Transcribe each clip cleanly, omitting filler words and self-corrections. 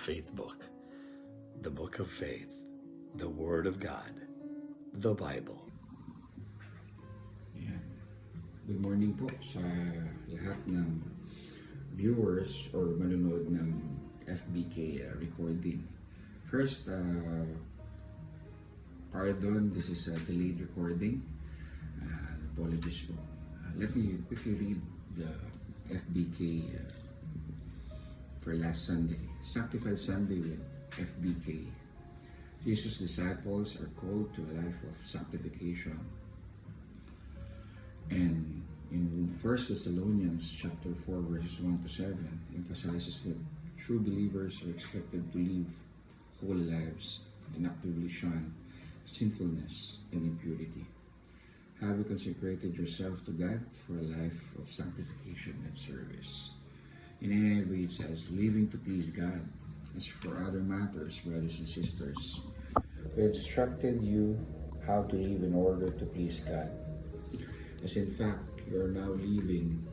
faith book, the book of faith, the Word of God, the Bible. Ayan. Good morning po sa lahat ng viewers or manonood ng FBK recording. First, pardon, this is a delayed recording. Apologies po. Let me quickly read the FBK for last Sunday. Sanctified Sunday with FBK. Jesus' disciples are called to a life of sanctification. And in 1 Thessalonians chapter 4 verses 1 to 7 emphasizes that true believers are expected to live holy lives and actively shun sinfulness and impurity. Have you consecrated yourself to God for a life of sanctification and service? In NIV it says, living to please God. As for other matters, brothers and sisters, we instructed you how to live in order to please God. As in fact, you are now living.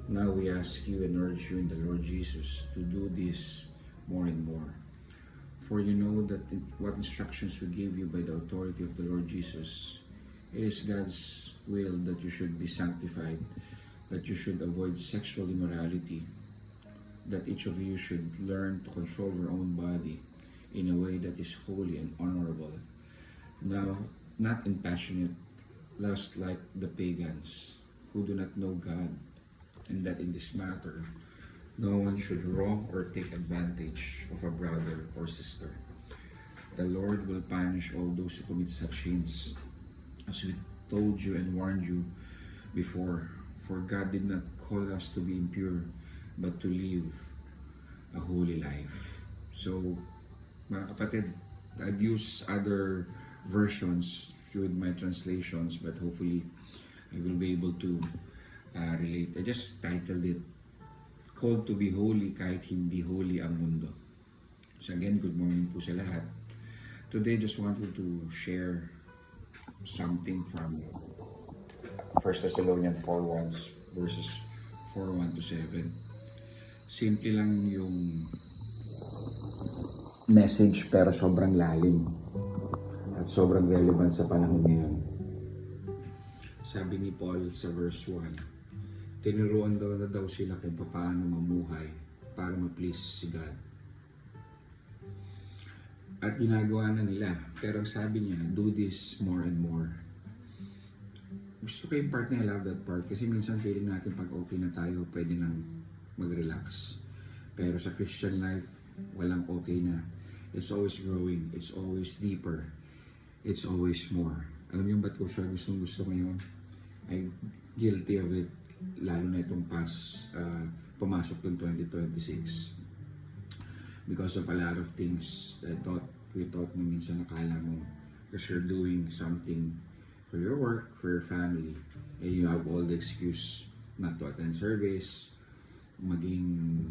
Now we ask you and urge you in the Lord Jesus to do this more and more. For you know that what instructions we gave you by the authority of the Lord Jesus, it is God's will that you should be sanctified, that you should avoid sexual immorality, that each of you should learn to control your own body in a way that is holy and honorable. Now, not in passionate lust like the pagans who do not know God, and that in this matter, no one should wrong or take advantage of a brother or sister. The Lord will punish all those who commit such sins, as we told you and warned you before. For God did not call us to be impure, but to live a holy life. So, mga kapatid, I've used other versions with my translations, but hopefully I will be able to relate. I just titled it, Called to be Holy Kahit Hindi Holy ang Mundo. So again, good morning po sa lahat. Today, just wanted to share something from 1 Thessalonians 4:1 verses 4:1 to 7. Simple lang yung message pero sobrang lalim at sobrang relevant sa panahon ngayon. Sabi ni Paul sa verse 1, tinuruan daw sila kung paano mamuhay para ma-please si God. At ginagawa na nila, pero sabi niya, do this more and more. Gusto ko yung part na I love that part kasi minsan feeling natin pag okay na tayo, pwede nang mag-relax. Pero sa Christian life, walang okay na. It's always growing. It's always deeper. It's always more. Alam niyo ba't ko siya gusto ngayon? I'm guilty of it. Lalo na itong pumasok ng 2026. Because of a lot of things that we thought na minsan nakala mo because you're doing something for your work, for your family, and you have all the excuse not to attend service, maging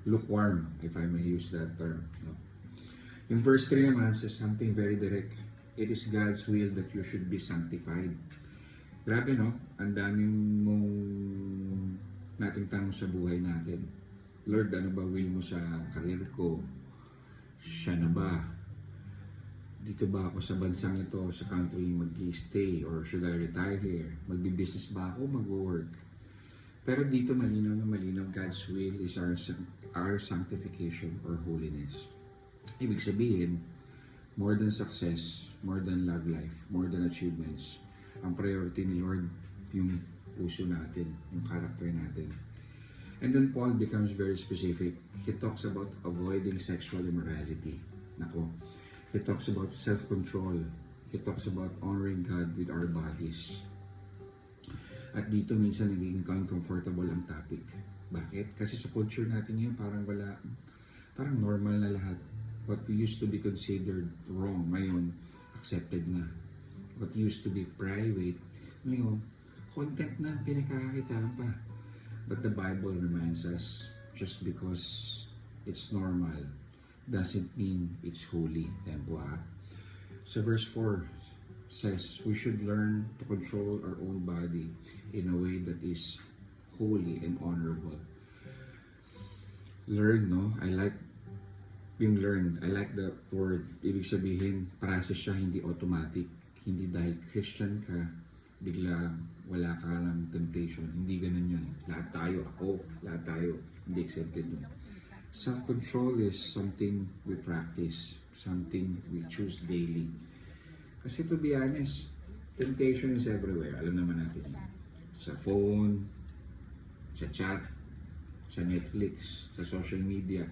lukewarm, if I may use that term. No? Yung verse 3 naman says something very direct. It is God's will that you should be sanctified. Grabe, no? Ang daming mong nating tanong sa buhay natin. Lord, ano ba will mo sa karir ko? Siya na ba? Dito ba ako sa bansang ito, sa country mag-stay? Or should I retire here? Magbi-business ba ako? Mag-work? Pero dito malinaw na malinaw, God's will is our sanctification or holiness. Ibig sabihin, more than success, more than love life, more than achievements, ang priority ni Lord yung puso natin, yung character natin. And then Paul becomes very specific. He talks about avoiding sexual immorality. Nako. He talks about self-control. He talks about honoring God with our bodies. At dito minsan naging uncomfortable ang topic. Bakit? Kasi sa culture natin ngayon parang normal na lahat. What used to be considered wrong, ngayon accepted na. What used to be private, ngayon content na, pinakakakitaan pa. But the Bible reminds us, just because it's normal doesn't mean it's holy. Tempo ha. So verse 4 says, we should learn to control our own body in a way that is holy and honorable. Learn, no? I like yung learn. I like the word. Ibig sabihin, process siya, hindi automatic. Hindi dahil Christian ka, bigla wala ka ng temptation. Hindi ganun yun. Lahat tayo, ako, lahat tayo, hindi accepted yun. Self-control is something we practice, something we choose daily. Kasi to be honest, temptation is everywhere. Alam naman natin yun. Sa phone, sa chat, sa Netflix, sa social media,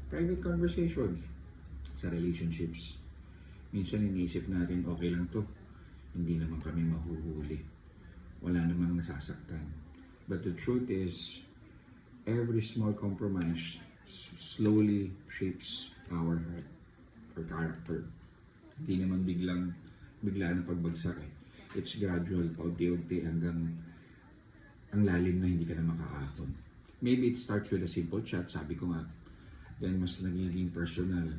private conversations, sa relationships. Minsan iniisip natin, okay lang to. Hindi naman kami mahuhuli. Wala namang nasasaktan. But the truth is, every small compromise slowly shapes our heart or character. Hindi naman bigla na pagbagsak eh. It's gradual, paunti-unti hanggang ang lalim na hindi ka na makakahon. Maybe it starts with a simple chat, sabi ko nga. Then mas nagiging personal.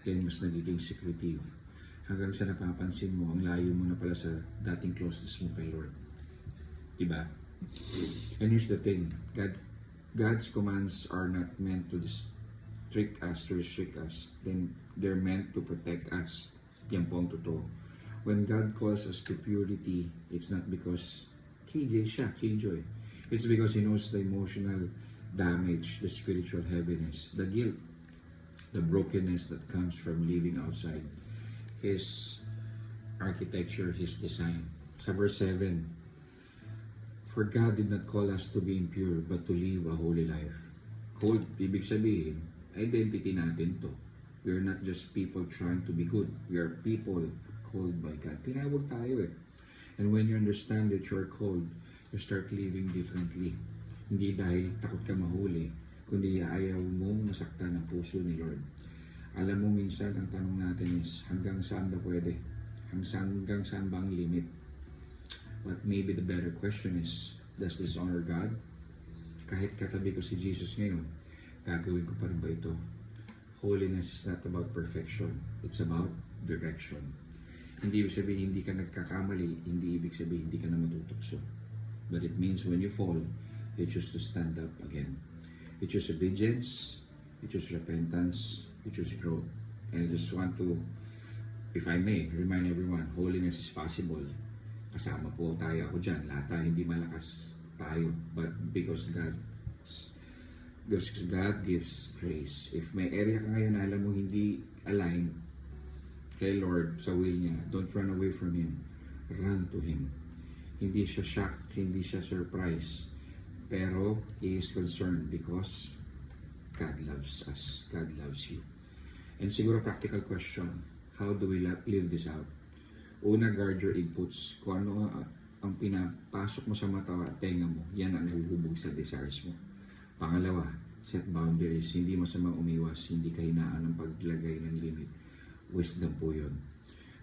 Then mas nagiging secretive. Hanggang sa napapansin mo, ang layo mo na pala sa dating closeness mo kay Lord. Diba? And here's the thing. God's commands are not meant to restrict us. Then they're meant to protect us. Yan po ang totoo. When God calls us to purity, it's not because killjoy. It's because He knows the emotional damage, the spiritual heaviness, the guilt, the brokenness that comes from living outside His architecture, His design. Sa verse 7, for God did not call us to be impure, but to live a holy life. Called, ibig sabihin, identity natin to. We are not just people trying to be good. We are people called by God. Tinawag tayo eh. And when you understand that you are called, you start living differently. Hindi dahil takot ka mahuli, kundi ayaw mo masaktan ang puso ni Lord. Alam mo, minsan ang tanong natin is, hanggang saan ba pwede? Hanggang saan ba ang limit? But maybe the better question is, does this honor God? Kahit katabi ko si Jesus ngayon, gagawin ko pa rin ba ito? Holiness is not about perfection. It's about direction. Hindi ibig sabihin hindi ka nagkakamali, hindi ibig sabihin hindi ka na matutukso. But it means when you fall, you choose to stand up again. You choose obedience, you choose repentance, you choose growth. And I just want to, if I may, remind everyone, holiness is possible. Kasama po tayo, ako dyan. Lahat tayo hindi malakas tayo. But because God gives grace. If may area ka ngayon na alam mo hindi aligned kay Lord sa will niya, don't run away from Him. Run to Him. Hindi siya shocked, hindi siya surprised. Pero He is concerned because God loves us. God loves you. And siguro practical question, how do we live this out? Una, guard your inputs. Kung ano ang pinapasok mo sa mata at tenga mo, yan ang huhubog sa desires mo. Pangalawa, set boundaries. Hindi masamang umiwas, hindi kahinaan ng paglagay ng limit. Wisdom po yun.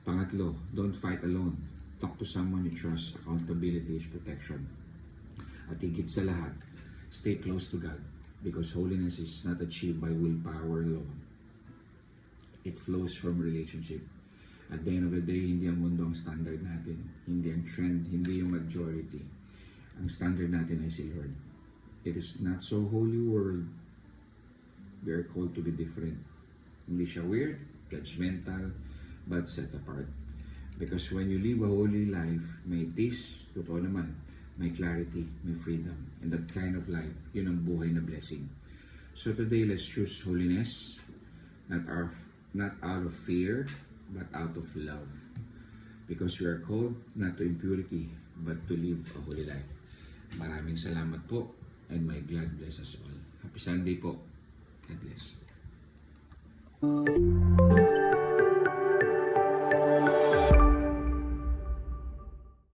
Pangatlo, don't fight alone. Talk to someone you trust. Accountability is protection. At higit sa lahat, stay close to God because holiness is not achieved by willpower alone. It flows from relationship. At the end of the day, hindi ang mundo ang standard natin. Hindi ang trend, hindi yung majority. Ang standard natin ay si Lord. It is not so holy world. We are called to be different. Hindi siya weird, judgmental, but set apart. Because when you live a holy life, may peace, totoo naman, may clarity, may freedom. And that kind of life, yun ang buhay na blessing. So today, let's choose holiness, not out of fear, but out of love. Because we are called not to impurity, but to live a holy life. Maraming salamat po, and may God bless us all. Happy Sunday po. God bless.